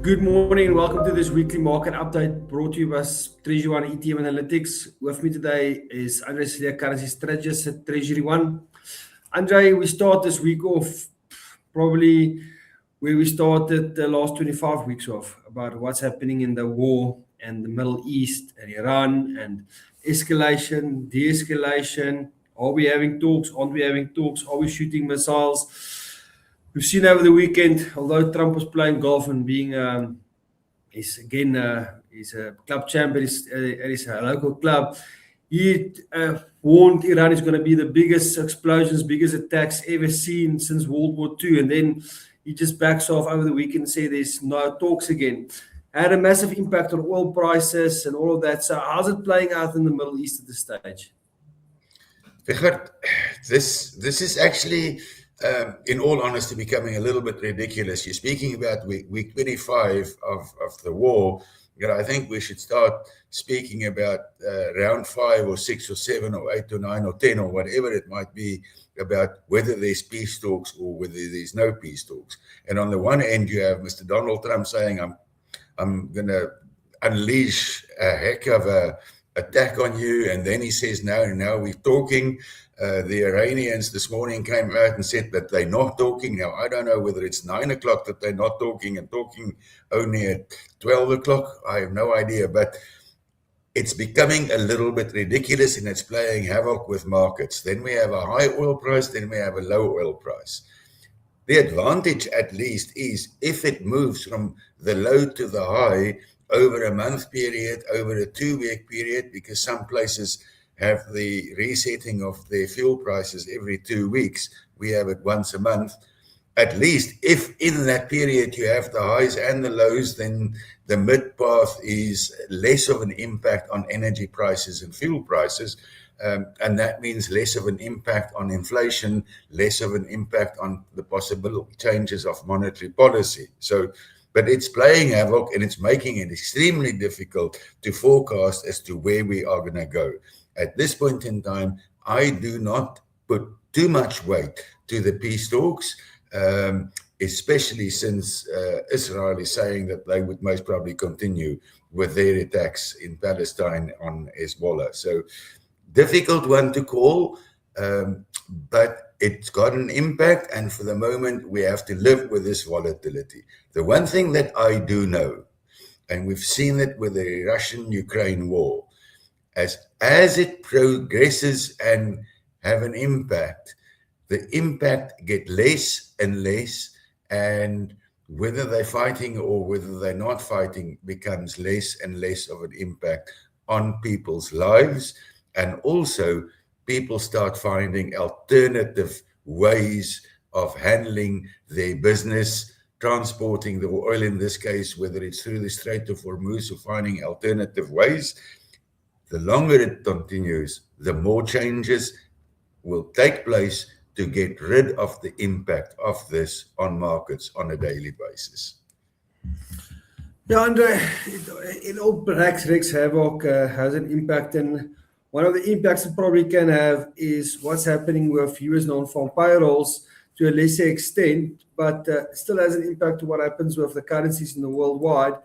Good morning and welcome to this weekly market update brought to you by Treasury One ETM Analytics. With me today is Andre Silea, currency strategist at Treasury One. Andre, we start this week off probably where we started the last 25 weeks off, about what's happening in the war and the Middle East and Iran and escalation, de-escalation. Are we having talks? Aren't we having talks? Are we shooting missiles? We've seen over the weekend, although Trump was playing golf and being, he's a club champion at his local club. He warned Iran is going to be the biggest explosions, biggest attacks ever seen since World War II. And then he just backs off over the weekend and said there's no talks again. Had a massive impact on oil prices and all of that. So how's it playing out in the Middle East at this stage? Richard, this is actually, in all honesty, becoming a little bit ridiculous. You're speaking about week 25 of the war. I think we should start speaking about round 5 or 6 or 7 or 8 or 9 or 10 or whatever it might be, about whether there's peace talks or whether there's no peace talks. And on the one end, you have Mr. Donald Trump saying, I'm going to unleash a heck of a attack on you, and then he says now we're talking. The Iranians this morning came out and said that they're not talking. Now I don't know whether it's 9 o'clock that they're not talking and talking only at 12 o'clock. I have no idea, but it's becoming a little bit ridiculous, and it's playing havoc with markets. Then we have a high oil price, then we have a low oil price. The advantage, at least, is if it moves from the low to the high over a month period, over a 2-week period, because some places have the resetting of their fuel prices every 2 weeks. We have it once a month. At least if in that period you have the highs and the lows, then the mid path is less of an impact on energy prices and fuel prices. And that means less of an impact on inflation, less of an impact on the possible changes of monetary policy. But it's playing havoc, and it's making it extremely difficult to forecast as to where we are going to go. At this point in time, I do not put too much weight to the peace talks, especially since Israel is saying that they would most probably continue with their attacks in Palestine on Hezbollah. So difficult one to call, but it's got an impact, and for the moment we have to live with this volatility. The one thing that I do know, and we've seen it with the Russian-Ukraine war, as it progresses and have an impact, the impact get less and less, and whether they're fighting or whether they're not fighting becomes less and less of an impact on people's lives. And also people start finding alternative ways of handling their business, transporting the oil in this case, whether it's through the Strait of Hormuz, or finding alternative ways. The longer it continues, the more changes will take place to get rid of the impact of this on markets on a daily basis. Yeah, Andre, it all wreaks havoc, has an impact, and one of the impacts it probably can have is what's happening with US non-farm payrolls to a lesser extent, but still has an impact to what happens with the currencies in the worldwide.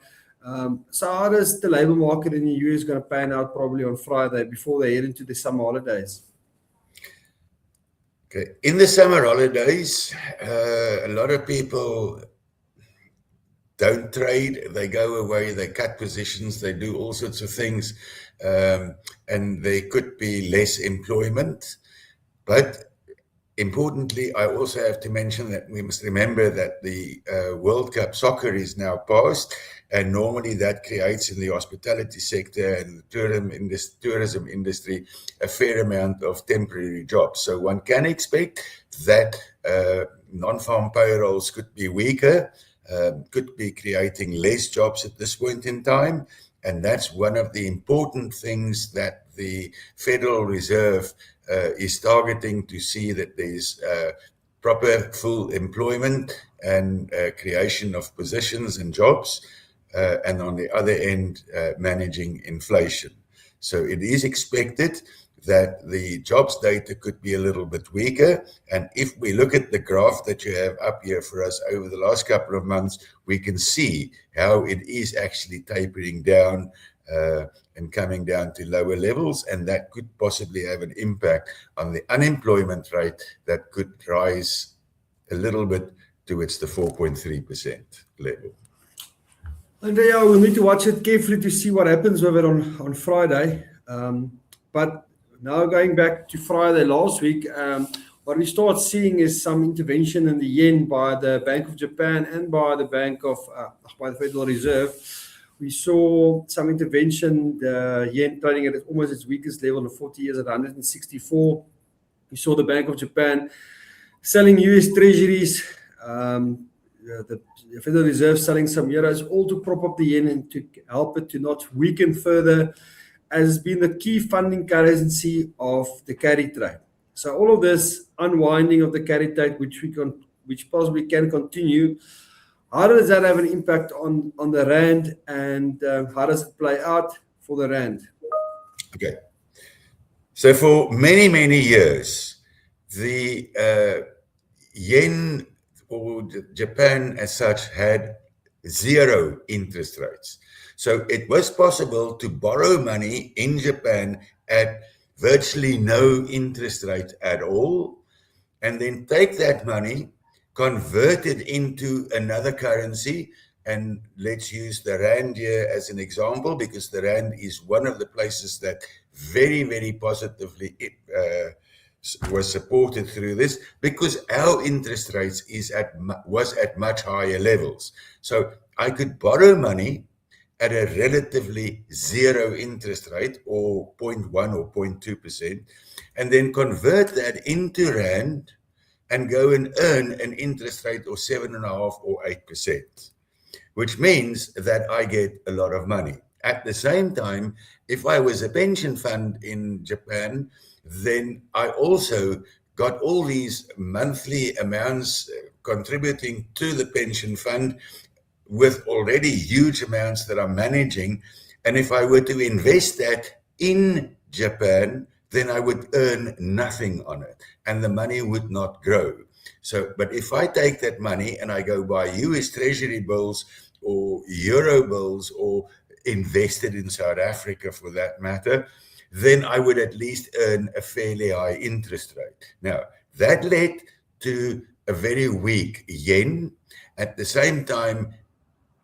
So how does the labor market in the US going to pan out probably on Friday before they head into the summer holidays? Okay. In the summer holidays, a lot of people don't trade, they go away, they cut positions, they do all sorts of things, and there could be less employment. But importantly, I also have to mention that we must remember that the World Cup soccer is now past, and normally that creates in the hospitality sector and the tourism industry a fair amount of temporary jobs. So one can expect that non-farm payrolls could be weaker, could be creating less jobs at this point in time. And that's one of the important things that the Federal Reserve is targeting, to see that there's proper full employment and creation of positions and jobs, and on the other end, managing inflation. So it is expected that the jobs data could be a little bit weaker. And if we look at the graph that you have up here for us over the last couple of months, we can see how it is actually tapering down and coming down to lower levels, and that could possibly have an impact on the unemployment rate that could rise a little bit towards the 4.3% level. Andrea, we'll need to watch it carefully to see what happens with it on Friday. But now going back to Friday last week, what we start seeing is some intervention in the yen by the Bank of Japan and by the by the Federal Reserve. We saw some intervention, the yen trading at almost its weakest level in 40 years at 164. We saw the Bank of Japan selling US treasuries, the Federal Reserve selling some euros, all to prop up the yen and to help it to not weaken further, has been the key funding currency of the carry trade. So all of this unwinding of the carry trade, which possibly can continue, how does that have an impact on the rand, and how does it play out for the rand? Okay. So for many, many years, the yen or Japan as such had zero interest rates. So it was possible to borrow money in Japan at virtually no interest rate at all, and then take that money, convert it into another currency, and let's use the rand here as an example, because the rand is one of the places that very, very positively was supported through this, because our interest rates was at much higher levels. So I could borrow money at a relatively zero interest rate, or 0.1 or 0.2%, and then convert that into rand and go and earn an interest rate of 7.5 or 8%, which means that I get a lot of money. At the same time, if I was a pension fund in Japan, then I also got all these monthly amounts contributing to the pension fund with already huge amounts that I'm managing. And if I were to invest that in Japan, then I would earn nothing on it and the money would not grow. So, but if I take that money and I go buy US Treasury bills or Euro bills, or invested in South Africa for that matter, then I would at least earn a fairly high interest rate. Now, that led to a very weak yen. At the same time,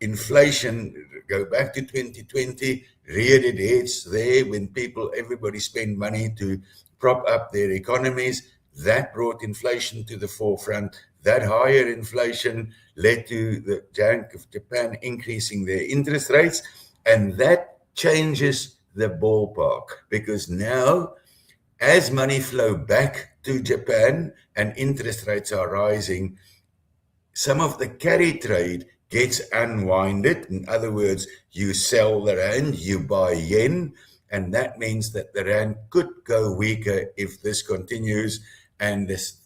inflation, go back to 2020, reared its heads there when everybody spent money to prop up their economies. That brought inflation to the forefront. That higher inflation led to the Bank of Japan increasing their interest rates, and that changes the ballpark, because now, as money flow back to Japan and interest rates are rising, some of the carry trade gets unwinded. In other words, you sell the rand, you buy yen, and that means that the rand could go weaker if this continues, and this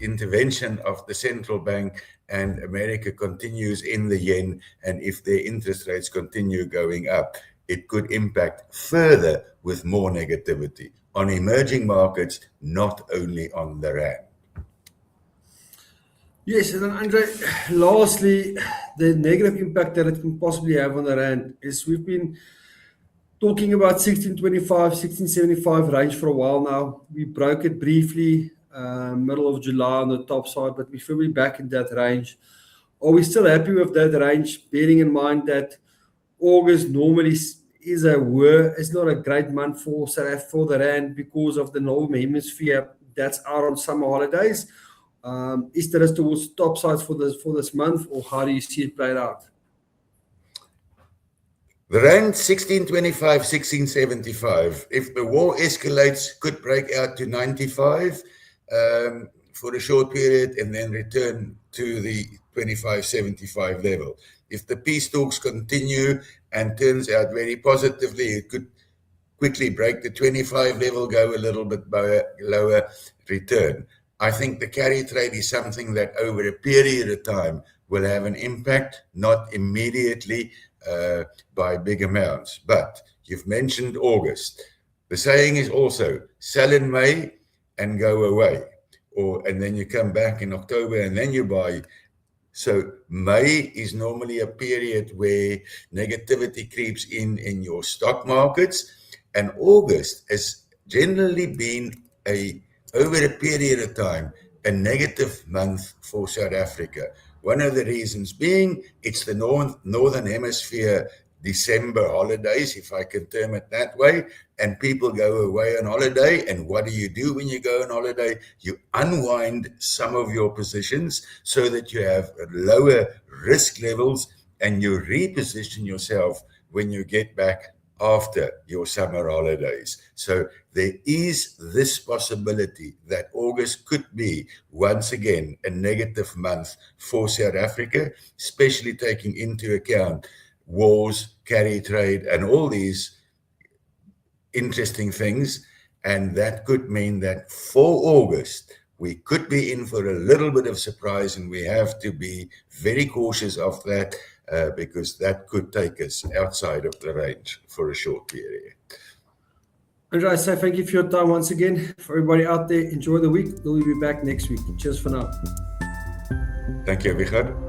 intervention of the central bank and America continues in the yen, and if their interest rates continue going up, it could impact further with more negativity on emerging markets, not only on the rand. Yes, and then Andre, lastly, the negative impact that it can possibly have on the rand is we've been talking about 1625, 1675 range for a while now. We broke it briefly middle of July on the top side, but we're firmly back in that range. Are we still happy with that range, bearing in mind that August normally is not a great month for the rand because of the northern hemisphere that's out on summer holidays? Is there towards top sides for this month, or how do you see it played out? The rand 1625, 1675. If the war escalates, could break out to 95 for a short period and then return to the 25.75 level. If the peace talks continue and turns out very positively, it could quickly break the 25 level, go a little bit lower, return. I think the carry trade is something that over a period of time will have an impact, not immediately by big amounts. But you've mentioned August. The saying is also sell in May and go away, and then you come back in October and then you buy. So May is normally a period where negativity creeps in your stock markets, and August has generally been over a period of time a negative month for South Africa. One of the reasons being it's the Northern Hemisphere December holidays, if I can term it that way, and people go away on holiday. And what do you do when you go on holiday? You unwind some of your positions so that you have lower risk levels, and you reposition yourself when you get back after your summer holidays. So there is this possibility that August could be once again a negative month for South Africa, especially taking into account wars, carry trade, and all these interesting things. And that could mean that for August, we could be in for a little bit of surprise, and we have to be very cautious of that because that could take us outside of the range for a short period. Andre, I say thank you for your time once again. For everybody out there, enjoy the week. We'll be back next week. Cheers for now. Thank you, Richard.